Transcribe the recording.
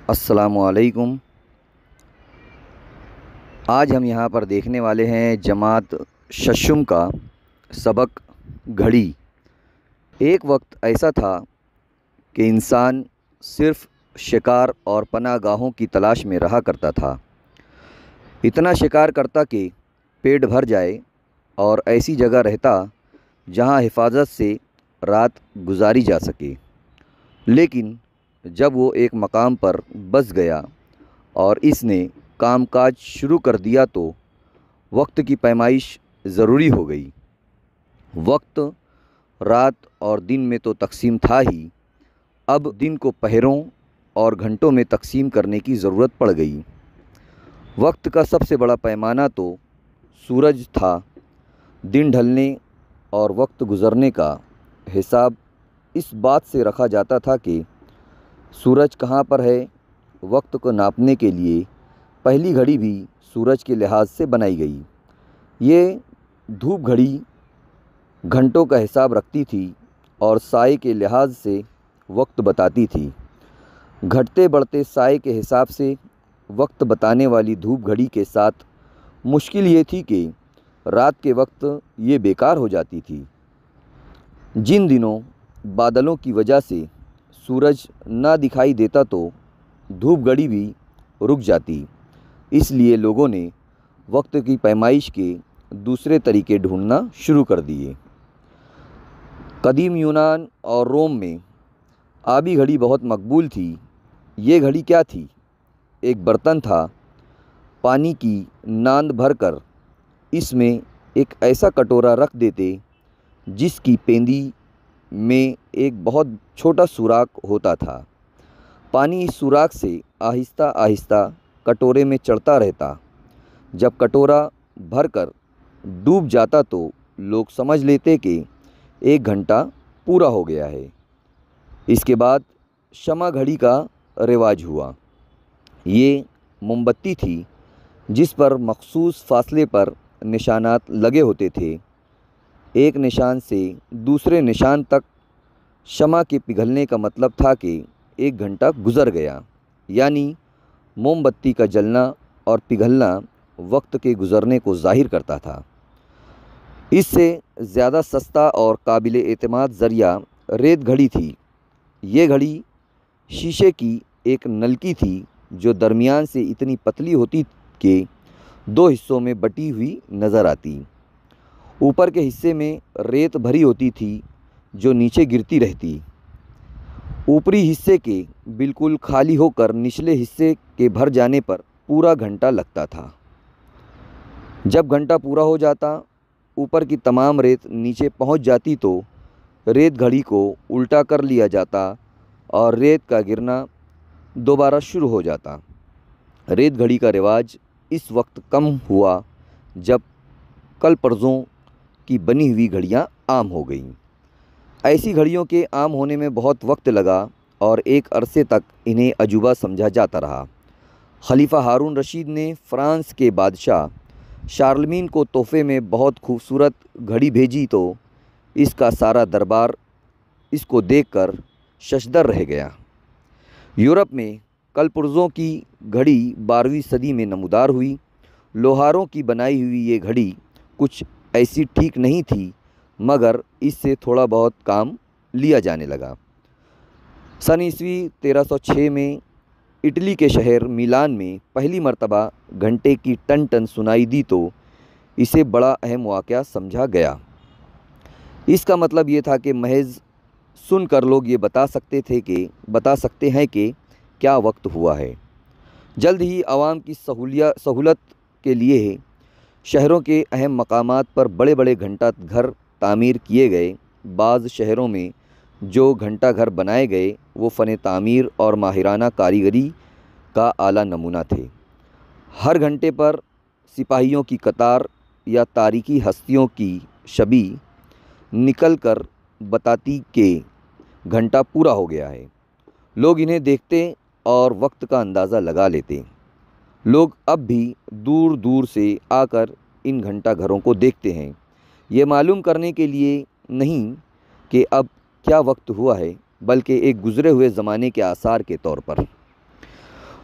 السلام علیکم۔ آج ہم یہاں پر دیکھنے والے ہیں جماعت ششم کا سبق گھڑی۔ ایک وقت ایسا تھا کہ انسان صرف شکار اور پناہ گاہوں کی تلاش میں رہا کرتا تھا۔ اتنا شکار کرتا کہ پیٹ بھر جائے اور ایسی جگہ رہتا جہاں حفاظت سے رات گزاری جا سکے۔ لیکن جب وہ ایک مقام پر بس گیا اور اس نے کام کاج شروع کر دیا تو وقت کی پیمائش ضروری ہو گئی۔ وقت رات اور دن میں تو تقسیم تھا ہی، اب دن کو پہروں اور گھنٹوں میں تقسیم کرنے کی ضرورت پڑ گئی۔ وقت کا سب سے بڑا پیمانہ تو سورج تھا۔ دن ڈھلنے اور وقت گزرنے کا حساب اس بات سے رکھا جاتا تھا کہ سورج کہاں پر ہے۔ وقت کو ناپنے کے لیے پہلی گھڑی بھی سورج کے لحاظ سے بنائی گئی۔ یہ دھوپ گھڑی گھنٹوں کا حساب رکھتی تھی اور سائے کے لحاظ سے وقت بتاتی تھی۔ گھٹتے بڑھتے سائے کے حساب سے وقت بتانے والی دھوپ گھڑی کے ساتھ مشکل یہ تھی کہ رات کے وقت یہ بیکار ہو جاتی تھی۔ جن دنوں بادلوں کی وجہ سے سورج نہ دکھائی دیتا تو دھوپ گھڑی بھی رک جاتی۔ اس لیے لوگوں نے وقت کی پیمائش کے دوسرے طریقے ڈھونڈنا شروع کر دیے۔ قدیم یونان اور روم میں آبی گھڑی بہت مقبول تھی۔ یہ گھڑی کیا تھی؟ ایک برتن تھا، پانی کی ناند بھر کر اس میں ایک ایسا کٹورا رکھ دیتے جس کی پیندی میں ایک بہت چھوٹا سوراخ ہوتا تھا۔ پانی اس سوراخ سے آہستہ آہستہ کٹورے میں چڑھتا رہتا۔ جب کٹورا بھر کر ڈوب جاتا تو لوگ سمجھ لیتے کہ 1 گھنٹہ پورا ہو گیا ہے۔ اس کے بعد شمع گھڑی کا رواج ہوا۔ یہ موم بتی تھی جس پر مخصوص فاصلے پر نشانات لگے ہوتے تھے۔ ایک نشان سے دوسرے نشان تک شمع کے پگھلنے کا مطلب تھا کہ 1 گھنٹہ گزر گیا، یعنی موم بتی کا جلنا اور پگھلنا وقت کے گزرنے کو ظاہر کرتا تھا۔ اس سے زیادہ سستا اور قابل اعتماد ذریعہ ریت گھڑی تھی۔ یہ گھڑی شیشے کی ایک نلکی تھی جو درمیان سے اتنی پتلی ہوتی کہ 2 حصوں میں بٹی ہوئی نظر آتی۔ اوپر کے حصے میں ریت بھری ہوتی تھی جو نیچے گرتی رہتی۔ اوپری حصے کے بالکل خالی ہو کر نچلے حصے کے بھر جانے پر پورا گھنٹہ لگتا تھا۔ جب گھنٹہ پورا ہو جاتا، اوپر کی تمام ریت نیچے پہنچ جاتی تو ریت گھڑی کو الٹا کر لیا جاتا اور ریت کا گرنا دوبارہ شروع ہو جاتا۔ ریت گھڑی کا رواج اس وقت کم ہوا جب کل پرزوں کی بنی ہوئی گھڑیاں عام ہو گئیں۔ ایسی گھڑیوں کے عام ہونے میں بہت وقت لگا اور ایک عرصے تک انہیں عجوبہ سمجھا جاتا رہا۔ خلیفہ ہارون رشید نے فرانس کے بادشاہ شارلمین کو تحفے میں بہت خوبصورت گھڑی بھیجی تو اس کا سارا دربار اس کو دیکھ کر ششدر رہ گیا۔ یورپ میں کل پرزوں کی گھڑی 12ویں صدی میں نمودار ہوئی۔ لوہاروں کی بنائی ہوئی یہ گھڑی کچھ ایسی ٹھیک نہیں تھی، مگر اس سے تھوڑا بہت کام لیا جانے لگا۔ سن عیسوی 1306 میں اٹلی کے شہر میلان میں پہلی مرتبہ گھنٹے کی ٹن ٹن سنائی دی تو اسے بڑا اہم واقعہ سمجھا گیا۔ اس کا مطلب یہ تھا کہ محض سن کر لوگ یہ بتا سکتے ہیں کہ کیا وقت ہوا ہے۔ جلد ہی عوام کی سہولت کے لیے شہروں کے اہم مقامات پر بڑے بڑے گھنٹہ گھر تعمیر کیے گئے۔ بعض شہروں میں جو گھنٹہ گھر بنائے گئے وہ فن تعمیر اور ماہرانہ کاریگری کا اعلیٰ نمونہ تھے۔ ہر گھنٹے پر سپاہیوں کی قطار یا تاریخی ہستیوں کی شبیہ نکل کر بتاتی کہ گھنٹہ پورا ہو گیا ہے۔ لوگ انہیں دیکھتے اور وقت کا اندازہ لگا لیتے۔ لوگ اب بھی دور دور سے آ کر ان گھنٹہ گھروں کو دیکھتے ہیں، یہ معلوم کرنے کے لیے نہیں کہ اب کیا وقت ہوا ہے، بلکہ ایک گزرے ہوئے زمانے کے آثار کے طور پر۔